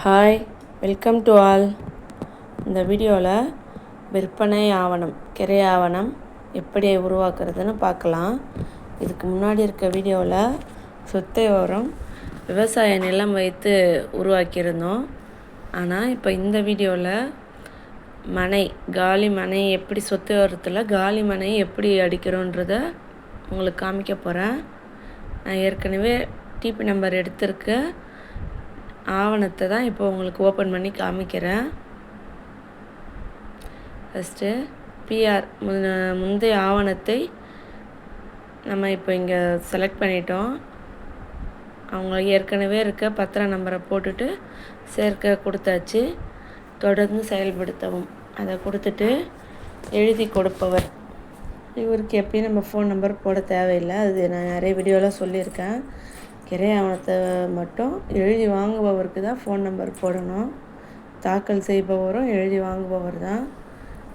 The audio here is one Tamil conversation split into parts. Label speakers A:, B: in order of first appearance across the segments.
A: Hi, welcome to all. இந்த வீடியோவில் விற்பனை ஆவணம், கிரை ஆவணம் எப்படி உருவாக்குறதுன்னு பார்க்கலாம். இதுக்கு முன்னாடி இருக்க வீடியோவில் சொத்தை விவரம் விவசாய நிலம் வைத்து உருவாக்கியிருந்தோம். ஆனால் இப்போ இந்த வீடியோவில் மனை, காலி மனை எப்படி சொத்து விவரத்தில் காலி மனை எப்படி அடிக்கிறோன்றதை உங்களுக்கு காமிக்க போகிறேன். நான் ஏற்கனவே டிபி நம்பர் எடுத்திருக்க ஆவணத்தை தான் இப்போ உங்களுக்கு ஓப்பன் பண்ணி காமிக்கிறேன். ஃபஸ்ட்டு பிஆர் முந்தைய ஆவணத்தை நம்ம இப்போ இங்கே செலக்ட் பண்ணிட்டோம். அவங்க ஏற்கனவே இருக்க பத்திர நம்பரை போட்டுட்டு சேர்க்க கொடுத்தாச்சு. தொடர்ந்து செயல்படுத்தவும் அதை கொடுத்துட்டு எழுதி கொடுப்பவர், இவருக்கு எப்பயும் நம்ம ஃபோன் நம்பர் போட தேவையில்லை. அது நான் நிறைய வீடியோவில் சொல்லியிருக்கேன். கிரை ஆவணத்தை மட்டும் எழுதி வாங்குபவருக்கு தான் ஃபோன் நம்பர் போடணும். தாக்கல் செய்பவரும் எழுதி வாங்குபவர் தான்.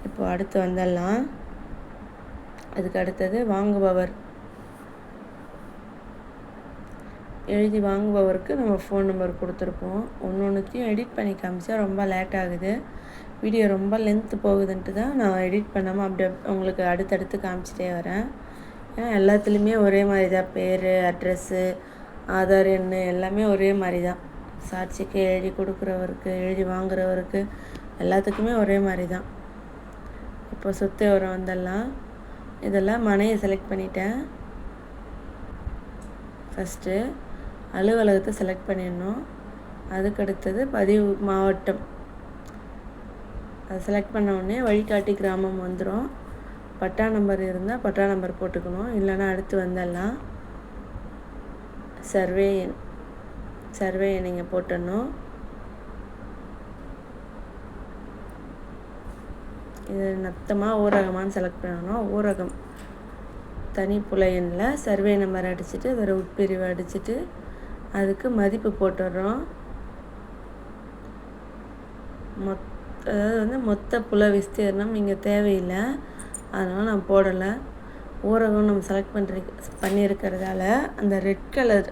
A: இப்போ அடுத்து வந்துடலாம். அதுக்கு அடுத்தது வாங்குபவர். எழுதி வாங்குபவருக்கு நம்ம ஃபோன் நம்பர் கொடுத்துருப்போம். ஒன்றையும் எடிட் பண்ணி காமிச்சா ரொம்ப லேட் ஆகுது. வீடியோ ரொம்ப லென்த்து போகுதுன்ட்டு தான் நான் எடிட் பண்ணாமல் அப்படியே உங்களுக்கு அடுத்தடுத்து காமிச்சிட்டே வரேன். ஏன்னா எல்லாத்துலேயுமே ஒரே மாதிரி தான், பேர், அட்ரெஸ்ஸு, ஆதார் எண் எல்லாமே ஒரே மாதிரி தான். சாட்சிக்கு எழுதி கொடுக்குறவருக்கு, எழுதி வாங்குறவருக்கு எல்லாத்துக்குமே ஒரே மாதிரி தான். இப்போ சொத்து விவரம் வந்துடலாம். இதெல்லாம் மனையை செலக்ட் பண்ணிட்டேன். ஃபஸ்ட்டு அலுவலகத்தை செலக்ட் பண்ணிடணும். அதுக்கடுத்தது பதிவு மாவட்டம், அதை செலக்ட் பண்ண உடனே வழிகாட்டி கிராமம் வந்துடும். பட்டா நம்பர் இருந்தால் பட்டா நம்பர் போட்டுக்கணும், இல்லைன்னா அடுத்து வந்துடலாம். சர்வே எண் நீங்கள் போட்டுடணும். இது நத்தமாக ஊரகமானு செலக்ட் பண்ணணும். ஊரகம் தனிப்புல எண்ணில் சர்வே நம்பர் அடிச்சுட்டு அதோட உட்பிரிவை அடிச்சுட்டு அதுக்கு மதிப்பு போட்டுடுறோம். அதாவது மொத்த புல விஸ்தீர்ணம் இங்கே தேவையில்லை, அதனால் நான் போடலை. ஊரகம் நம்ம செலக்ட் பண்ணியிருக்கிறதால அந்த ரெட் கலர்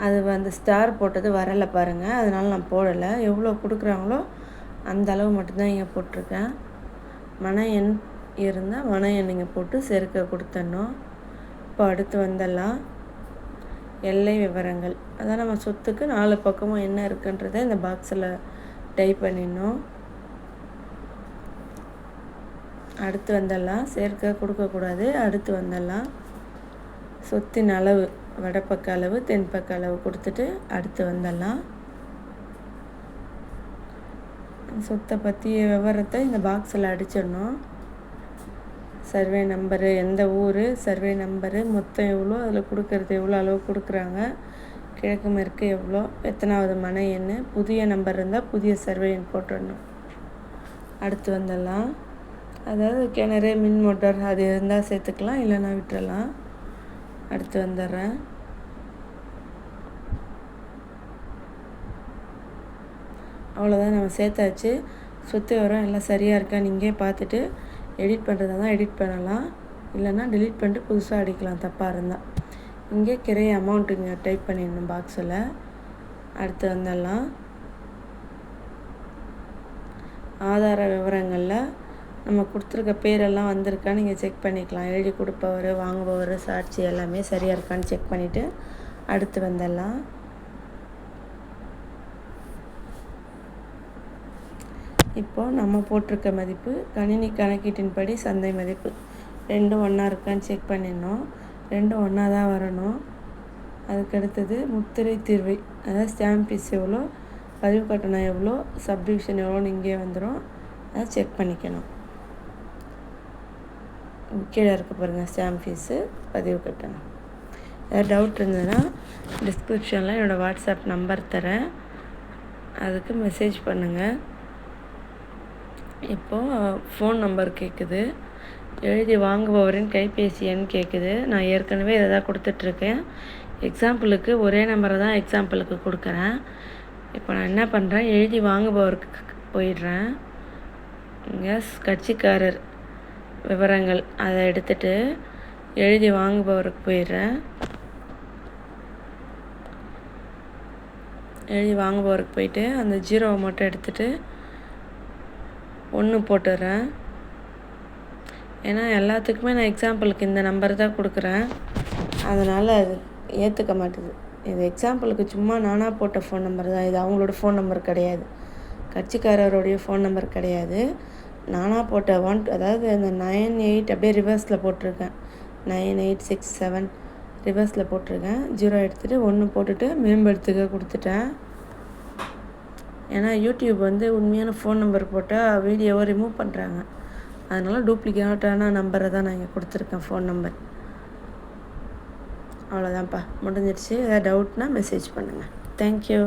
A: அது அந்த ஸ்டார் போட்டது வரலை பாருங்கள், அதனால் நான் போடலை. எவ்வளோ கொடுக்குறாங்களோ அந்த அளவு மட்டும்தான் இங்கே போட்டிருக்கேன். மனை எண் இருந்தால் மனை எண் இங்கே போட்டு சேர்க்க கொடுத்துடணும். இப்போ அடுத்து வந்துடலாம். எல்லை விவரங்கள், அதான் நம்ம சொத்துக்கு 4 பக்கமும் என்ன இருக்குன்றதை இந்த பாக்ஸில் டைப் பண்ணிடணும். அடுத்து வந்துடலாம். சேர்க்க கொடுக்கக்கூடாது. அடுத்து வந்துடலாம். சொத்தின் அளவு, வடப்பக்க அளவு, தென்பக்க அளவு கொடுத்துட்டு அடுத்து வந்துடலாம். சொத்தை பற்றிய விவரத்தை இந்த பாக்ஸில் அடிச்சிடணும். சர்வே நம்பரு, எந்த ஊர், சர்வே நம்பரு, மொத்தம் எவ்வளோ, அதில் கொடுக்கறது எவ்வளோ அளவு கொடுக்குறாங்க, கிழக்கு மேற்கு எவ்வளோ, எத்தனாவது மனை எண், புதிய நம்பர் இருந்தால் புதிய சர்வே எண் போட்டுடணும். அடுத்து வந்துடலாம். அதாவது கிணறு, மின் மோட்டார் அது இருந்தால் சேர்த்துக்கலாம், இல்லைன்னா விட்டுறலாம். அடுத்து வந்துடுறேன். அவ்வளோதான், நம்ம சேர்த்தாச்சு. சொத்து விவரம் எல்லாம் சரியாக இருக்கா நீங்கள் பார்த்துட்டு எடிட் பண்ணுறதா தான் எடிட் பண்ணலாம், இல்லைன்னா டெலிட் பண்ணிட்டு புதுசாக அடிக்கலாம் தப்பாக இருந்தால். இங்கே கிரை அமௌண்ட் இங்கே டைப் பண்ணிடணும் பாக்ஸில். அடுத்து வந்துடலாம். ஆதார விவரங்களில் நம்ம கொடுத்துருக்க பேரெல்லாம் வந்திருக்கான்னு நீங்கள் செக் பண்ணிக்கலாம். எழுதி கொடுப்பவர், வாங்குபவர், சாட்சி எல்லாமே சரியாக இருக்கான்னு செக் பண்ணிவிட்டு அடுத்து வந்துடலாம். இப்போது நம்ம போட்டிருக்க மதிப்பு கணினி கணக்கீட்டின்படி சந்தை மதிப்பு ரெண்டும் ஒன்றா இருக்கான்னு செக் பண்ணிடணும். ரெண்டும் ஒன்றா தான் வரணும். அதுக்கடுத்தது முத்திரை தீர்வை, அதாவது ஸ்டாம்ப் ஃபீஸ் எவ்வளோ, பதிவு கட்டணம் எவ்வளோ, சப்டிவிஷன் எவ்வளோன்னு இங்கே வந்துடும். அதை செக் பண்ணிக்கணும். கீழே இருக்க பாருங்கள், ஸ்டாம்ப் ஃபீஸு, பதிவு கட்டணம். ஏதாவது டவுட் இருந்ததுன்னா டிஸ்கிரிப்ஷனில் என்னோடய வாட்ஸ்அப் நம்பர் தரேன், அதுக்கு மெசேஜ் பண்ணுங்கள். இப்போது ஃபோன் நம்பர் கேட்குது, எழுதி வாங்குபவரின் கைபேசி எண் கேட்குது. நான் ஏற்கனவே இதை தான் கொடுத்துட்ருக்கேன். எக்ஸாம்பிளுக்கு ஒரே நம்பரை தான் எக்ஸாம்பிளுக்கு கொடுக்குறேன். இப்போ நான் என்ன பண்ணுறேன், எழுதி வாங்குபவருக்கு போயிடுறேன். இங்கே கட்சிக்காரர் விவரங்கள் அதை எடுத்துகிட்டு எழுதி வாங்குபவருக்கு போயிடுறேன். எழுதி வாங்குபவருக்கு போயிட்டு அந்த 0வை மட்டும் எடுத்துகிட்டு 1 போட்டுடுறேன். ஏன்னா எல்லாத்துக்குமே நான் எக்ஸாம்பிளுக்கு இந்த நம்பர் தான் கொடுக்குறேன். அதனால் அது ஏற்றுக்க மாட்டுது. இது எக்ஸாம்பிளுக்கு சும்மா நானாக போட்ட ஃபோன் நம்பர் தான். இது அவங்களோட ஃபோன் நம்பர் கிடையாது, கட்சிக்காரருடைய ஃபோன் நம்பர் கிடையாது. நானாக போட்ட அதாவது அந்த 98 அப்படியே ரிவர்ஸில் போட்டிருக்கேன். 9867 ரிவர்ஸில் போட்டிருக்கேன். 0 எடுத்துகிட்டு 1 போட்டுட்டு மேம்படுத்துக்க கொடுத்துட்டேன். ஏன்னா யூடியூப் வந்து உண்மையான ஃபோன் நம்பர் போட்டால் வீடியோவை ரிமூவ் பண்ணுறாங்க. அதனால் டூப்ளிகேட்டான நம்பரை தான் நான் இங்கே கொடுத்துருக்கேன், ஃபோன் நம்பர். அவ்வளோதான்ப்பா, முடிஞ்சிடுச்சு. ஏதாவது டவுட்னால் மெசேஜ் பண்ணுங்கள். தேங்க்யூ.